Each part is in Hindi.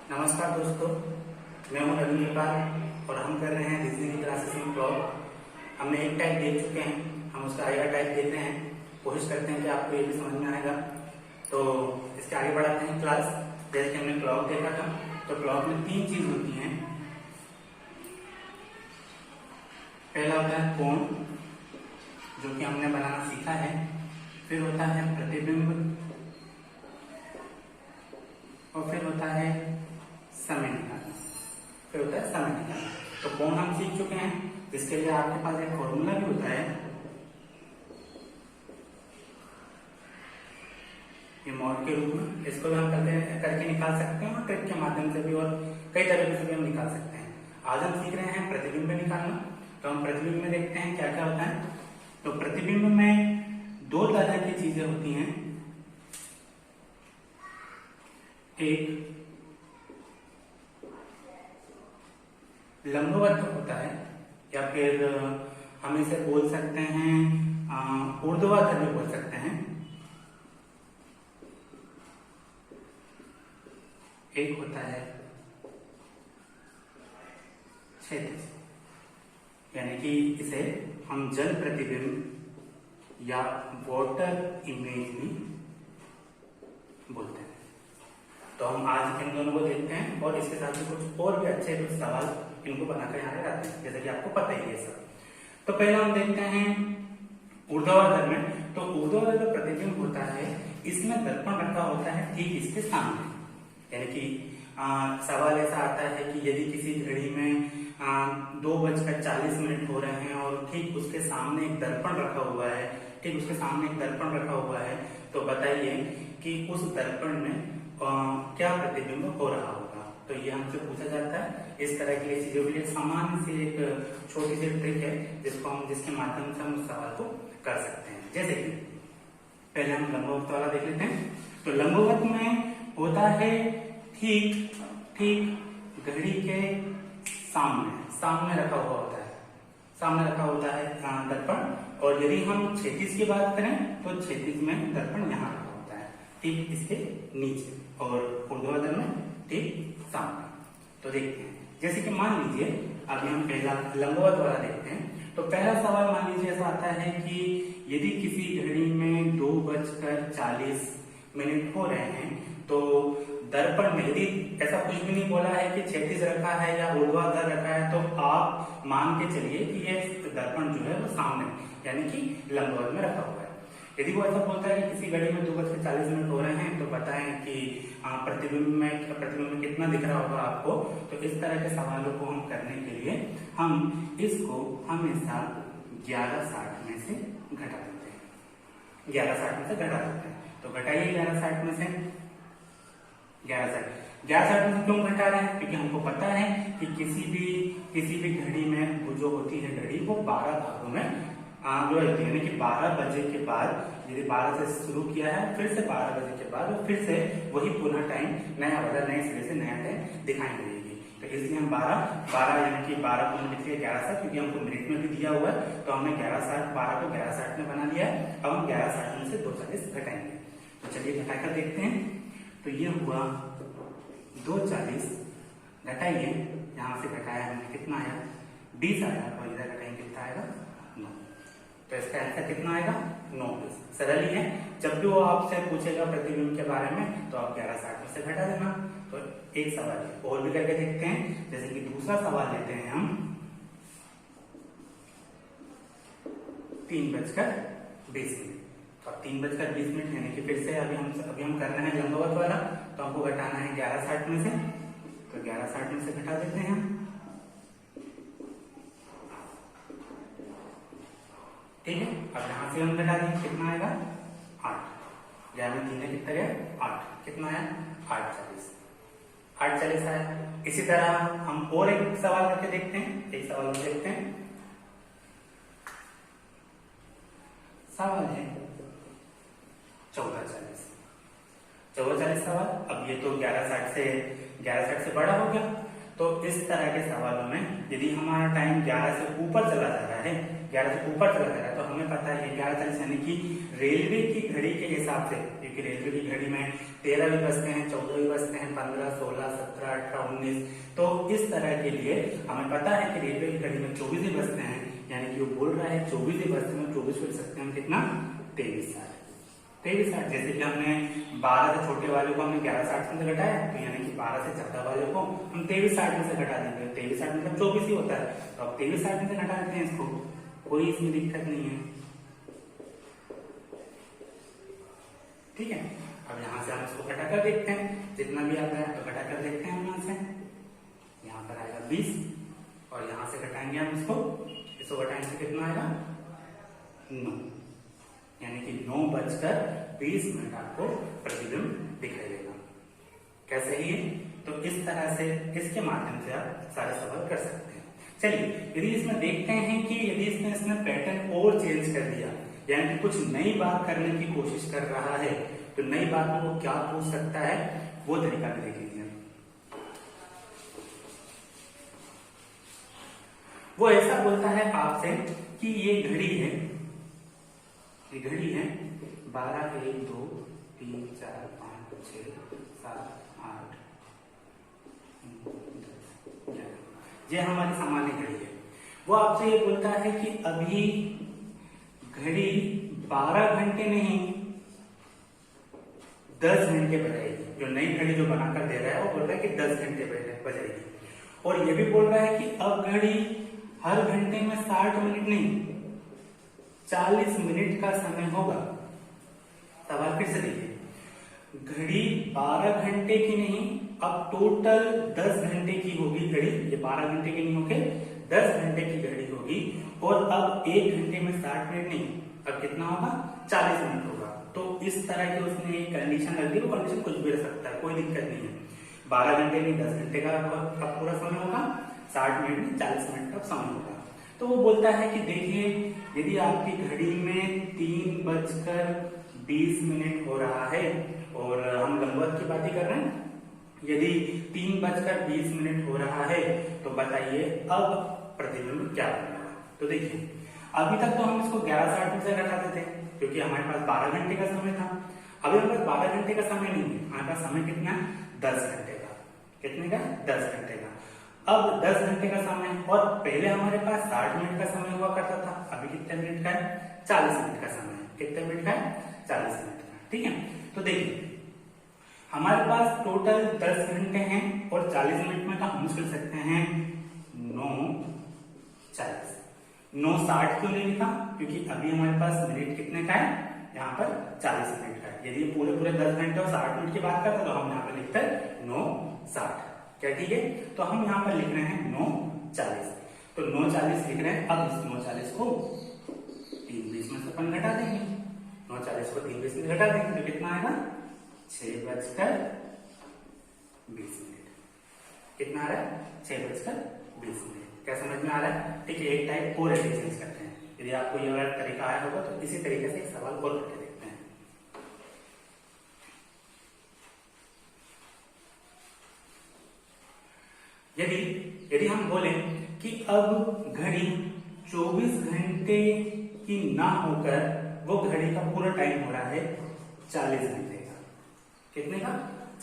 नमस्कार दोस्तों, मैं हूं रवि नेपाल और हम कर रहे हैं रीजनिंग क्लासेस में ब्लॉग। हमने एक टाइप देख चुके हैं, हम उसका आगे टाइप देख रहे हैं। कोशिश करते हैं कि आपको ये भी समझ में आएगा। तो इसके आगे बढ़ाते हैं क्लास। जैसे कि हमने क्लॉक देखा था, तो क्लॉक में तीन चीज होती हैं। पहला होता है कोण, जो कि हमने बनाना सीखा है। फिर होता है प्रतिबिंब और फिर होता है समय निकालना। फिर होता है समय निकालना। तो कोण हम सीख चुके हैं, जिसके लिए आपके पास एक फॉर्मूला भी होता है, ये मॉड के रूप में। इसको भी हम करके निकाल सकते हैं और ट्रिक के माध्यम से भी और कई तरीके से भी हम निकाल सकते हैं। आज हम सीख रहे हैं प्रतिबिंब निकालना। तो हम प्रतिबिंब में देखते हैं क्या क्या होता है। तो प्रतिबिंब में दो तरह की चीजें होती हैं। एक लंबवत होता है, या फिर हम इसे बोल सकते हैं ऊर्ध्वाधर भी बोल सकते हैं। एक होता है क्षैतिज, यानी कि इसे हम जल प्रतिबिंब या वाटर इमेज भी बोलते हैं। तो हम आज इन दोनों को देखते हैं और इसके साथ ही कुछ और भी अच्छे कुछ सवाल इनको बनाकर यहाँ लगाते हैं, जैसे कि आपको पता ही है सब। तो पहले हम देखते हैं ऊर्ध्वाधर में। तो ऊर्ध्वाधर जो प्रतिबिंब होता है, इसमें दर्पण रखा होता है ठीक इसके सामने। यानी कि सवाल ऐसा आता है कि यदि किसी घड़ी में 2:40 हो रहे हैं और ठीक उसके सामने एक दर्पण रखा हुआ है, ठीक उसके सामने एक दर्पण रखा हुआ है, तो बताइए कि उस दर्पण में क्या प्रतिबिंब हो रहा होगा। तो ये हमसे पूछा जाता है। इस तरह की चीजों के लिए सामान्य से एक छोटी सी ट्रिक है, जिसके माध्यम से हम उस सवाल को कर सकते हैं। जैसे कि पहले हम लंबवत वाला देख लेते हैं। तो लंबवत में होता है ठीक घड़ी के सामने रखा हुआ होता है, सामने रखा होता है दर्पण। और यदि हम क्षैतिज की बात करें तो क्षैतिज में दर्पण यहाँ रखा होता है, ठीक इसके नीचे, और ऊर्ध्वाधर में ठीक सामने। तो देखते हैं, जैसे कि मान लीजिए अभी हम पहला लंबवत वाला देखते हैं। तो पहला सवाल मान लीजिए ऐसा आता है कि यदि किसी घड़ी में 2:40 हो रहे हैं, तो दर्पण में यदि ऐसा कुछ भी नहीं बोला है कि क्षैतिज रखा है या ऊर्ध्वाधर रखा है, तो आप मान के चलिए कि ये दर्पण जो है वो सामने, यानी कि लंबवत में रखा हुआ है। यदि वो ऐसा बोलता है कि किसी घड़ी में 2:40 हो रहे हैं, तो बताएं कि प्रतिबिंब में कितना दिख रहा होगा आपको। तो इस तरह के सवालों को हम करने के लिए हम इसको हमेशा 11:60 में से घटा देते हैं। 11:60 में से घटा देते हैं। तो घटाइए 11:60 में से 11:60 में से क्यों घटा रहे हैं? क्योंकि हमको पता है कि किसी भी घड़ी में वो जो होती है घड़ी, वो 12 भागों में विभाजित, यानी कि 12 बजे के बाद, यदि 12 से शुरू किया है, फिर से 12 बजे के बाद फिर से वही पुनः टाइम नया वाला नए सिरे से नया टाइम दिखाई देगी। तो इसलिए हम 12 यानी कि 12 को लिख लिया 11:60, क्योंकि हमको मिनट में भी दिया हुआ है। तो हमने 12 को 11:60 में बना लिया। अब हम 11:60 में से 2:40 घटाएंगे। तो चलिए घटाकर देखते हैं। तो ये हुआ 2:40, घटाइए, यहाँ से घटाया हमने, कितना आया 20 आया, और इधर घटाएंगे कितना आएगा 9। तो इसका आंसर कितना आएगा 9। सरल ही है। जब भी वो आपसे पूछेगा प्रतिबिंब के बारे में, तो आप 11:60 में से घटा देना। तो एक सवाल है, और भी करके देखते हैं। जैसे कि दूसरा सवाल लेते हैं हम 3:20। तो 3:20, यानी कि फिर से अभी हम कर रहे हैं लंबवत वाला। तो हमको घटाना है 11:60 में से। तो 11:60 में से घटा देते हैं हम, ठीक है। अब यहां से हम घटा देंगे, कितना आएगा 8। 11 में 3 कितना गया 8, कितना आया 8:40 आया। इसी तरह हम और एक सवाल करके देखते हैं। एक सवाल हम देखते हैं। सवाल है 14:40 सवाल। अब ये तो 11:60 से बड़ा हो गया। तो इस तरह के सवालों में यदि हमारा टाइम 11 से ऊपर चला जा रहा है, 11 से ऊपर चला जा रहा है, तो हमें पता है 11:40 यानी कि रेलवे की घड़ी के हिसाब से, क्योंकि रेलवे की घड़ी में 13 भी बजते हैं, 14 भी बजते हैं, 15, 16, 17, 18, 19, तो इस तरह के लिए हमें पता है कि रेलवे की घड़ी में 24 ही बजते हैं, यानी कि वो बोल रहा है 24 ही बजते हैं, 24 को लिख सकते हैं कितना, 23:60। 23:60 जैसे कि हमने 12 से छोटे वाले को हमने 11:60 में से घटाया, तो यानी कि 12 से ज्यादा वाले को हम 23:60 में से घटा देंगे। 23:60 मतलब 24 ही होता है, तो अब 23:60 में से घटा देते हैं इसको, कोई इसमें दिक्कत नहीं है। ठीक है, अब यहाँ से हम इसको घटा कर देखते हैं, जितना भी आता है तो घटा कर देखते हैं। यहाँ से यहाँ पर आएगा 20 और यहाँ से घटाएंगे हम इसको घटाएंगे तो कितना आएगा, 9, यानी कि 9:20 आपको प्रतिबिंब दिखाई देगा। कैसे ही है, तो इस तरह से इसके माध्यम से आप सारे सवाल कर सकते हैं। चलिए, यदि इसमें देखते हैं कि यदि इसने पैटर्न और चेंज कर दिया, यानी कि कुछ नई बात करने की कोशिश कर रहा है, तो नई बात में वो क्या पूछ सकता है, वो तरीका भी देख लीजिए। वो ऐसा बोलता है आपसे कि ये घड़ी है, ये घड़ी है 12, 1, 2, 3, 4, 5, 6, 7, 8, 9, 10, 11, ये हमारी सामान्य घड़ी है। वो आपसे ये बोलता है कि अभी घड़ी 12 घंटे नहीं 10 घंटे बजाएगी। जो नई घड़ी जो बनाकर दे रहा है वो बोल रहा है कि 10 घंटे बजाएगी, और ये भी बोल रहा है कि अब घड़ी हर घंटे में 60 मिनट नहीं 40 मिनट का समय होगा। सवाल फिर से देखिए, घड़ी 12 घंटे की नहीं, अब टोटल 10 घंटे की होगी घड़ी। ये 12 घंटे की नहीं होके 10 घंटे की घड़ी होगी, और अब 1 घंटे में 60 मिनट नहीं, अब कितना होगा, 40 मिनट होगा। तो इस तरह की उसने एक कंडीशन रख दी, वो कंडीशन कुछ भी रह सकता है, कोई दिक्कत नहीं है। 12 घंटे नहीं 10 घंटे का अब पूरा समय होगा, 60 मिनट नहीं 40 मिनट का समय होगा। तो वो बोलता है कि देखिए, यदि आपकी घड़ी में 3:20 हो रहा है, और हम लंबवत की बात ही कर रहे हैं, यदि 3:20 हो रहा है, तो बताइए अब प्रतिबिंब क्या बनेगा। तो देखिए, अभी तक तो हम इसको 11:60 से घटाते थे, क्योंकि हमारे पास 12 घंटे का समय था। अभी हमारे पास 12 घंटे का समय नहीं है, हमारे पास समय कितना है, 10 घंटे का। कितने का, 10 घंटे का। अब 10 घंटे का समय, और पहले हमारे पास 60 मिनट का समय हुआ करता था, अभी कितने मिनट का है, 40 मिनट का समय। कितने मिनट का है, 40 मिनट का। ठीक है, तो देखिए हमारे पास टोटल 10 घंटे हैं, और 40 मिनट में तो हम चल सकते हैं 9:40। 9:60 क्यों नहीं लिखा, क्योंकि अभी हमारे पास मिनट कितने का है, यहाँ पर 40 मिनट का है। यदि पूरे 10 घंटे और 60 मिनट की बात करते तो हम यहाँ पर लिखते हैं 9:60। क्या ठीक है, तो हम यहाँ पर लिख रहे हैं 9:40, तो 9:40 लिख रहे हैं। अब इस 9:40 को 3:20 में से अपन घटा देंगे, 9:40 को 3:20 में घटा देंगे, तो कितना आएगा, 6:20। कितना आ रहा है, 6:20। क्या समझ में आ रहा है। ठीक है, एक टाइप और ऐसे चेंज करते हैं। यदि आपको ये वाला तरीका आया होगा तो इसी तरीके से एक सवाल और करके देखते हैं। यदि हम बोले कि अब घड़ी 24 घंटे की ना होकर वो घड़ी का पूरा टाइम हो रहा है 40 घंटे का। कितने का,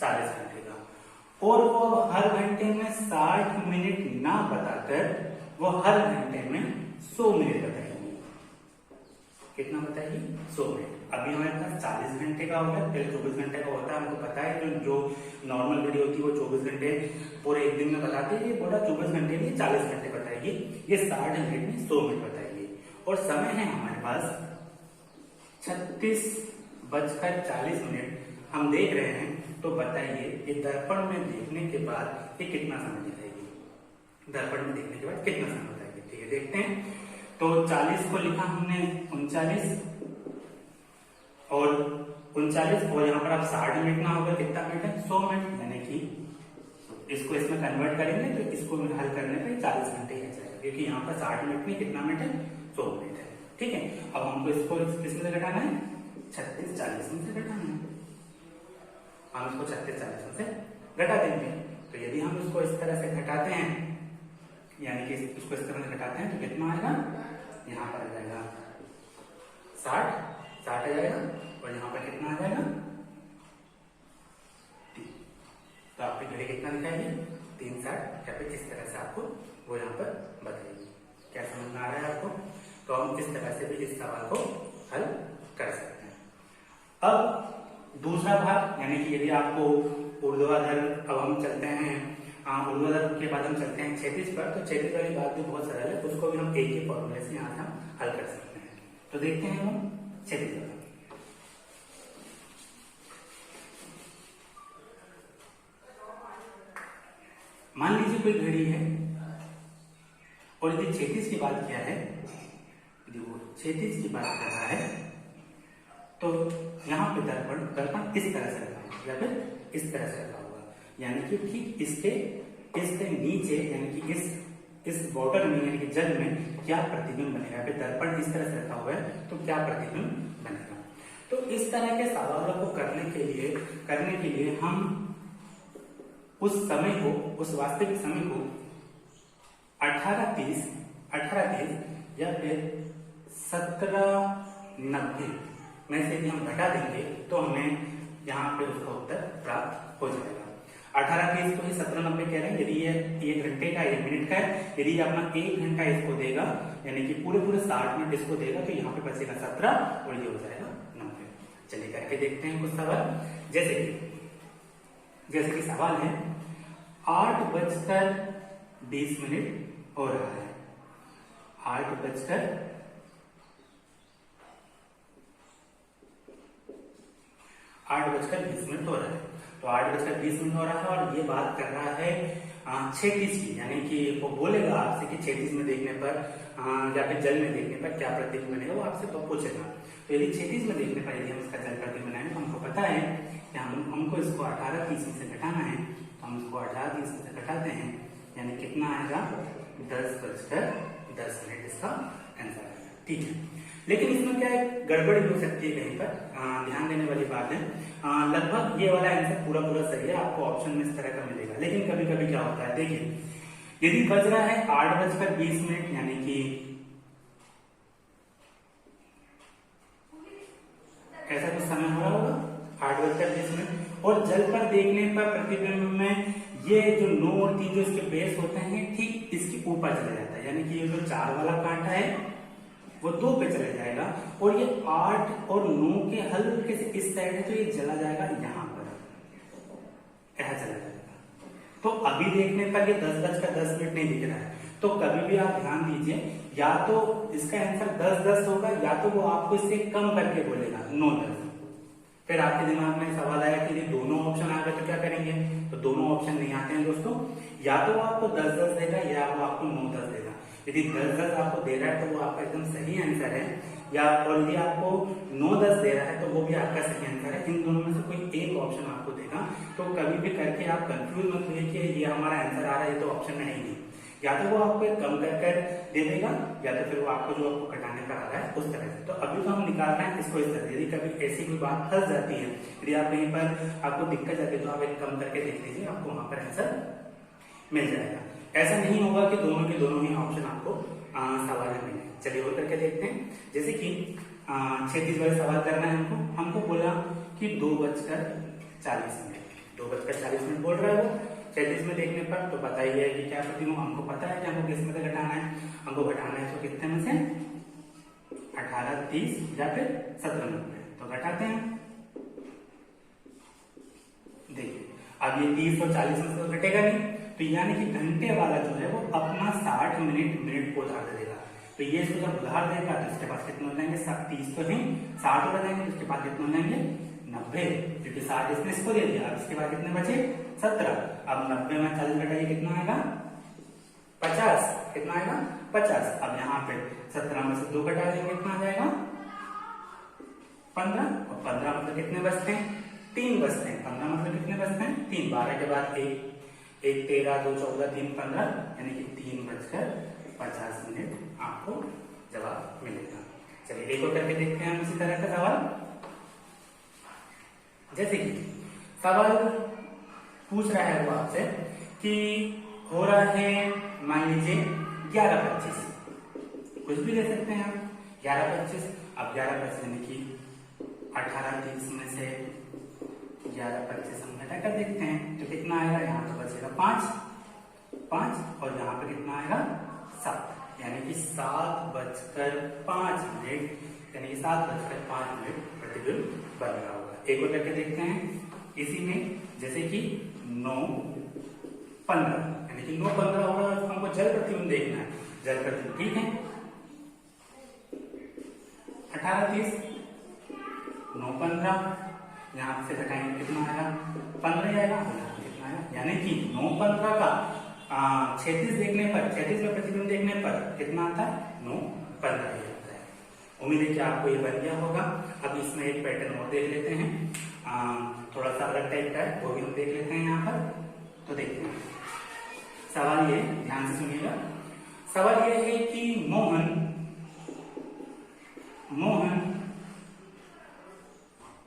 40 घंटे का, और वो हर घंटे में 60 मिनट ना बताकर वो हर घंटे में 100 मिनट बताएगी। कितना बताएगी, 100 मिनट। अभी हमारे पास 40 घंटे का होगा, पहले 24 घंटे का होता है। हमको पता है जो नॉर्मल घड़ी होती है वो 24 घंटे पूरे एक दिन में बताती है, ये बोला 24 घंटे में 40 घंटे बताएगी, ये 60 मिनट में 100 मिनट बताएगी। और समय है हमारे पास 36:40 हम देख रहे हैं। तो बताइए ये दर्पण में देखने के बाद ये कितना समय दिखाएगी, दर्पण में देखने के बाद कितना समय बताएगी। ठीक है, देखते हैं। तो 40 को लिखा हमने 39, और 39, और यहाँ पर आप 60 मिनट ना होगा, कितना मिनट है, 100 मिनट। यानी कि इसको इसमें कन्वर्ट करेंगे तो इसको हल करने पे 40 घंटे आ जाएगा, क्योंकि यहाँ पर 60 मिनट में कितना मिनट है, 100 मिनट है। ठीक है, अब हमको इसको किसमें से घटाना है, 36:40 में से घटाना है। हम इसको 36:40 में से घटा देंगे। तो यदि हम इसको इस तरह से घटाते हैं, यानी कि इसको इस तरह से घटाते हैं, तो कितना आएगा, यहाँ पर आ जाएगा 60 आ जाएगा, और यहाँ पर कितना आ जाएगा 3। तो आपकी घड़ी कितना दिखाएगी 3:60, या फिर इस तरह से आपको वो यहाँ पर बताएगी। क्या समझ में आ रहा है आपको? तो हम इस तरह से भी इस सवाल को हल कर सकते हैं। अब दूसरा भाग, यानी कि यदि आपको ऊर्ध्वाधर, अब हम चलते हैं ऊर्ध्वाधर के बाद हम चलते हैं क्षैतिज पर। तो क्षैतिज वाली बात भी बहुत सरल है, उसको भी हम एक ही फॉर्मूले से यहाँ से हम हल कर सकते हैं। तो देखते हैं हम क्षैतिज वाला। मान लीजिए कोई घड़ी है, और यदि क्षैतिज की बात किया है, यदि वो क्षैतिज की बात कर रहा है, तो यहाँ पे दर्पण इस तरह से रखा होगा या फिर इस तरह से रखा होगा, यानी कि ठीक इसके नीचे, यानी कि इस बॉर्डर में, यानी कि जल में क्या प्रतिबिंब बनेगा। फिर दर्पण इस तरह से रखा हुआ है तो क्या प्रतिबिंब बनेगा। तो इस तरह के सवालों को करने के लिए हम उस समय को, उस वास्तविक समय को 18:30 या फिर 17:90 में से यदि हम घटा देंगे तो हमें यहाँ पे उसका उत्तर प्राप्त हो जाएगा। 18:30 को ही 17:90 कह रहे हैं। यदि ये 1 घंटे का 1 मिनट का है, यदि अपना 1 घंटा इसको देगा, यानी कि पूरे 60 मिनट इसको देगा, तो यहाँ पे बचेगा 17 और ये हो जाएगा 90। चलिए करके देखते हैं कुछ सवाल। जैसे कि सवाल है 8:20 हो रहा है। 8:20 हो रहा है। तो 8:20 हो रहा है, और ये बात कर रहा है क्षैतिज की, यानी कि वो बोलेगा आपसे कि क्षैतिज में देखने पर या फिर जल में देखने पर क्या प्रतिबिंब बनेगा, वो आपसे तो पूछेगा। तो यदि क्षैतिज में देखने पर यदि हम इसका जल प्रतिबिंब बनाएंगे, तो हमको पता है कि हमको इसको 18:30 में से घटाना है। तो हम इसको 18:30 में से घटाते हैं, यानी कितना आएगा 10:10 इसका आंसर आएगा। ठीक है, लेकिन इसमें क्या है, गड़बड़ी हो सकती है कहीं पर, ध्यान देने वाली बात है। लगभग ये वाला आंसर पूरा सही है, आपको ऑप्शन में इस तरह का मिलेगा। लेकिन कभी कभी क्या होता है, देखिए यदि बज रहा है 8:20, यानी कि ऐसा कुछ समय हो रहा होगा 8:20, और जल पर देखने पर प्रतिबिंब में ये जो 9 और 3 जो इसके बेस होते हैं, ठीक इसके ऊपर चला जाता है, यानी कि ये जो 4 वाला कांटा है वो 2 पे चला जाएगा, और ये 8 और 9 के हल्के से इस साइड है, तो ये चला जाएगा यहाँ पर, ऐसा चला जाएगा। तो अभी देखने पर ये 10:10 नहीं दिख रहा है। तो कभी भी आप ध्यान दीजिए, या तो इसका आंसर 10:10 होगा, या तो वो आपको इससे कम करके बोलेगा 9:10। फिर आपके दिमाग में सवाल आया कि ये दोनों ऑप्शन आ गए तो क्या करेंगे, तो दोनों ऑप्शन नहीं आते हैं दोस्तों। या तो वो आपको 10:10 देगा, या वो आपको 9:10 देगा। यदि 10:10 आपको दे रहा है तो वो आपका एकदम सही आंसर है, या और यदि आपको 9:10 दे रहा है तो वो भी आपका सही आंसर है। इन दोनों में से कोई एक ऑप्शन आपको देगा। तो कभी भी करके आप कंफ्यूज मत हुए कि ये हमारा आंसर आ रहा है, ये तो ऑप्शन में है ही नहीं। या तो वो आपको एक कम कर दे देगा, या तो फिर वो आपको जो आपको घटाने का आ रहा है उस तरह से। तो अभी तो हम निकाल रहे हैं इसको इस तरह। यदि कभी ऐसी कोई बात फंस जाती है, यदि आप कहीं पर आपको दिक्कत जाती है, तो आप एक कम करके देख लीजिए, आपको वहां पर आंसर मिल जाएगा। ऐसा नहीं होगा कि दोनों के दोनों ही ऑप्शन आपको सवाल में मिले। चलिए और करके देखते हैं। जैसे कि 36 वाले सवाल करना है हमको बोला कि 2:40 बोल रहा है वो 36 में देखने पर। तो बताइए कि क्या प्रतिबिंब, हमको पता है कि हमको किस में से घटाना है। हमको घटाना है तो कितने में से 18:30 या फिर 17:90। तो घटाते हैं। देखिए अब ये 30 और 40 में से तो घटेगा नहीं, तो यानी कि घंटे वाला जो है वो अपना 60 मिनट को उधार दे देगा। तो ये इसको जब उधार देगा तो इसके पास कितने हो जाएंगे, 30 तो नहीं 60 हो जाएंगे, उसके बाद कितने हो जाएंगे 90, क्योंकि 60 इसने इसको दे दिया। अब इसके बाद कितने बचे 17। अब 90 में 40 घटाइए, कितना आएगा 50। कितना आएगा 50। अब यहाँ पे 17 में से 2 घटा देंगे, कितना आ जाएगा 15। और 15 मतलब कितने बचते हैं 3 बचते हैं। 15 मतलब कितने बचते हैं 3। 12 के बाद 1 13 2 14 3 15, यानी कि 3:50 आपको जवाब मिलेगा। चलिए एक और करके देखते हैं हम इसी तरह का सवाल। जैसे कि सवाल पूछ रहा है वो आपसे कि हो रहा है मान लीजिए 11:25, कुछ भी ले सकते हैं आप। 11-25, अब 11-25 यानी कि 18-30 में से 11-25 हम घटा कर देखते हैं तो कितना आएगा, यहाँ तो बचेगा 5 और यहाँ पे कितना आएगा 7, यानी कि 7:05 यानी कि 7:05 प्रतिबिंब बन रहा होगा। एक और करके देखते हैं इसी में, जैसे कि 9:15 यानी कि 9:15 होगा, तो हमको जल प्रतिबिंब देखना है, जल प्रतिबिंब ठीक है। 18-30 9:15 यहाँ से घटाएंगे कितना आएगा, 15 आएगा, कितना आएगा, यानी कि 9:15 का 36 देखने पर, 36 में प्रतिबिंब देखने पर कितना आता है, 9:15 आता है। उम्मीद है कि आपको ये बन गया होगा। अब इसमें एक पैटर्न और देख लेते हैं, थोड़ा सा अलग टाइप का है, वो भी हम देख लेते हैं यहाँ पर। तो देखते हैं सवाल ये, ध्यान से सुनिएगा। सवाल ये है कि मोहन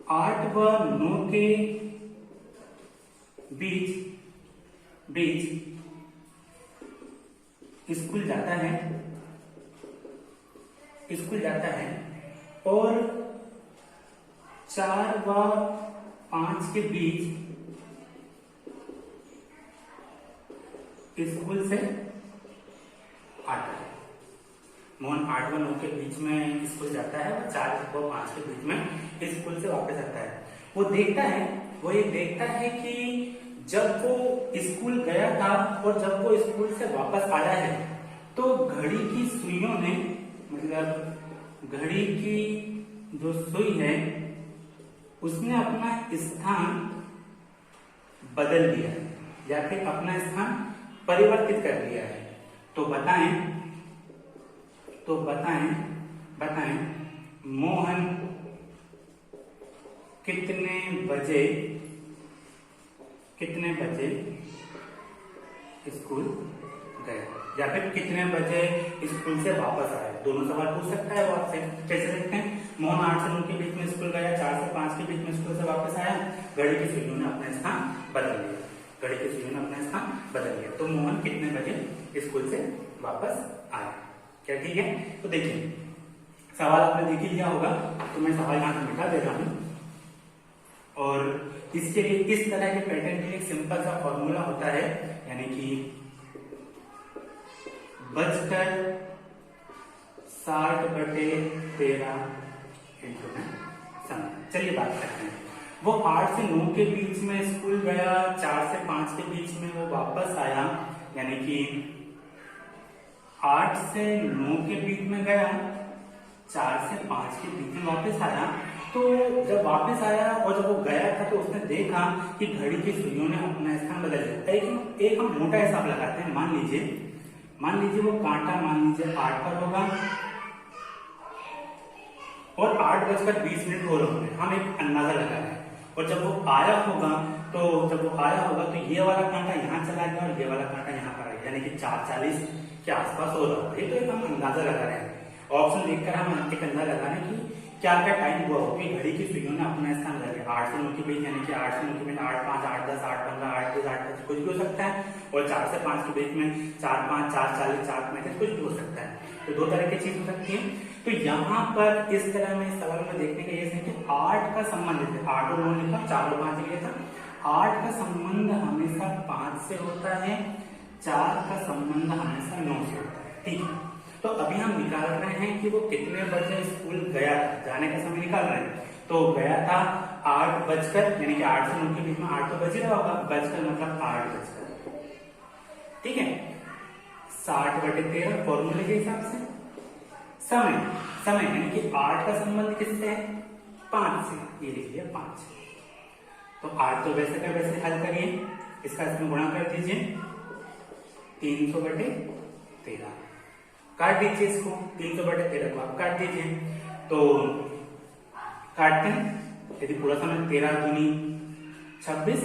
8 व 9 के बीच स्कूल जाता है और 4 व 5 के बीच स्कूल से आता है। मोहन 8 व 9 के बीच में स्कूल जाता है और 4 व 5 के बीच में स्कूल से वापस आता है। वो ये देखता है कि जब वो स्कूल गया था और जब वो स्कूल से वापस आया है तो घड़ी की सुइयों ने, मतलब घड़ी की जो सुई है उसने अपना स्थान बदल दिया है या फिर अपना स्थान परिवर्तित कर दिया है। तो बताएं मोहन कितने बजे स्कूल गया या फिर कितने बजे स्कूल से वापस आया। दोनों सवाल पूछ सकता है वो आपसे। कैसे देखते हैं, मोहन 8 से 9 के बीच में स्कूल गया, 4 से 5 के बीच में स्कूल से वापस आया, घड़ी की सुइयों ने अपना स्थान बदल लिया। तो मोहन कितने बजे स्कूल से वापस आया। क्या ठीक है? तो देखिए सवाल आपने देख ही लिया होगा, तो मैं सवाल यहाँ से मिटा दे रहा हूं। और इसके लिए इस तरह के पैटर्न के लिए सिंपल सा फॉर्मूला होता है, यानी कि 60/13 इंटू में समय। चलिए बात करते हैं। वो 8 से 9 के बीच में स्कूल गया, 4 से 5 के बीच में वो वापस आया, यानी कि 8 से 9 के बीच में गया, 4 से 5 के बीच में वापस आया। तो जब वापस आया और जब वो गया था तो उसने देखा कि घड़ी की सुइयों ने अपना स्थान बदल दिया। एक हम मोटा हिसाब लगाते हैं। मान लीजिए वो कांटा 8 पर होगा और 8:20 हो रहे होंगे, हम एक अंदाजा लगा रहे हैं। और जब वो आया होगा तो ये वाला कांटा यहाँ चला गया और ये वाला कांटा यहाँ पर आ गया, यानी कि 4:40 के आसपास हो रहा होगा। ये तो एक हम अंदाजा लगा रहे हैं। ऑप्शन देखकर हम एक अंदाजा लगा रहे हैं कि क्या टाइम हुआ हो कि घड़ी की सुइयों ने अपना स्थान बदल दिया। 8 से 9 के बीच, यानी कि 8 से 9 के बीच 8, 5, 8, 10, 8, 15, 8, 20, 8, 25 कुछ भी हो सकता है। और 4 से 5 के बीच में 4, 5, 4, 40, 4, 35 कुछ भी हो सकता है। तो दो तरह की चीज हो सकती है। तो यहाँ पर इस तरह में सवाल में देखने का ये है कि 8 का संबंध, 8 और 9 लिखा, 4 और 5 लिखा था। 8 का संबंध हमेशा 5 से होता है, 4 का संबंध हमेशा 9 से होता है। ठीक है, तो अभी हम निकाल रहे हैं कि वो कितने बजे स्कूल गया था, जाने का समय निकाल रहे हैं। तो गया था 8 बजकर, यानी कि 8 से 9 के बीच में 8 तो बज रहा होगा, बजकर मतलब 8 बजकर। ठीक है, 60/13 फॉर्मूले के हिसाब से। समय यानी कि 8 का संबंध किससे है, 5 से, ये लिख लिया 5। तो 8 तो वैसे का वैसे हल करिए, इसका इसमें गुणा कर दीजिए 300/13, काट दीजिए इसको, 300/13 को आप काट दीजिए। तो काटते हैं, यदि पूरा समय 13 दूनी 26,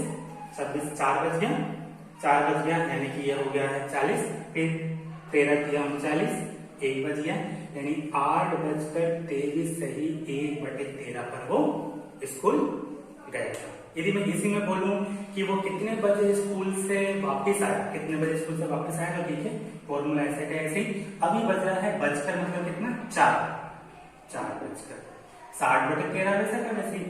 4 बज गया, यानी कि यह हो गया है 40, फिर 13 3 39, 1 बज गया, यानी 8:23 सही 1/13 पर वो स्कूल गया था। यदि मैं इसी में बोलूं कि वो कितने बजे स्कूल से वापस आया, कितने बजे स्कूल से वापस आया, तो ठीक है, फॉर्मूला ऐसे का ऐसे ही। अभी बज रहा है बजकर मतलब कितना, 4 बजकर 60/13 वैसा का वैसे ही।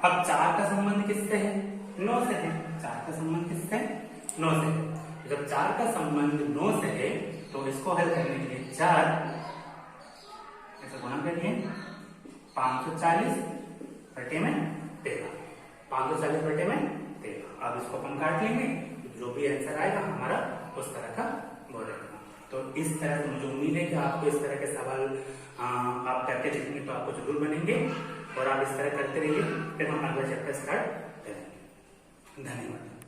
अब 4 का संबंध किससे है, 9 से है। 4 का संबंध किससे है, 9 से है। जब 4 का संबंध 9 से है तो इसको हल करने के लिए 4 ऐसे गुणा करिए, 540/13, 540/13। अब इसको अपन काट लेंगे, जो भी आंसर आएगा हमारा उस तरह का वो रहेगा। तो इस तरह से मुझे उम्मीद है कि आपको इस तरह के सवाल आप करके देखेंगे तो आपको जरूर बनेंगे, और आप इस तरह करते रहिए, फिर हम अगला चैप्टर स्टार्ट करेंगे। धन्यवाद।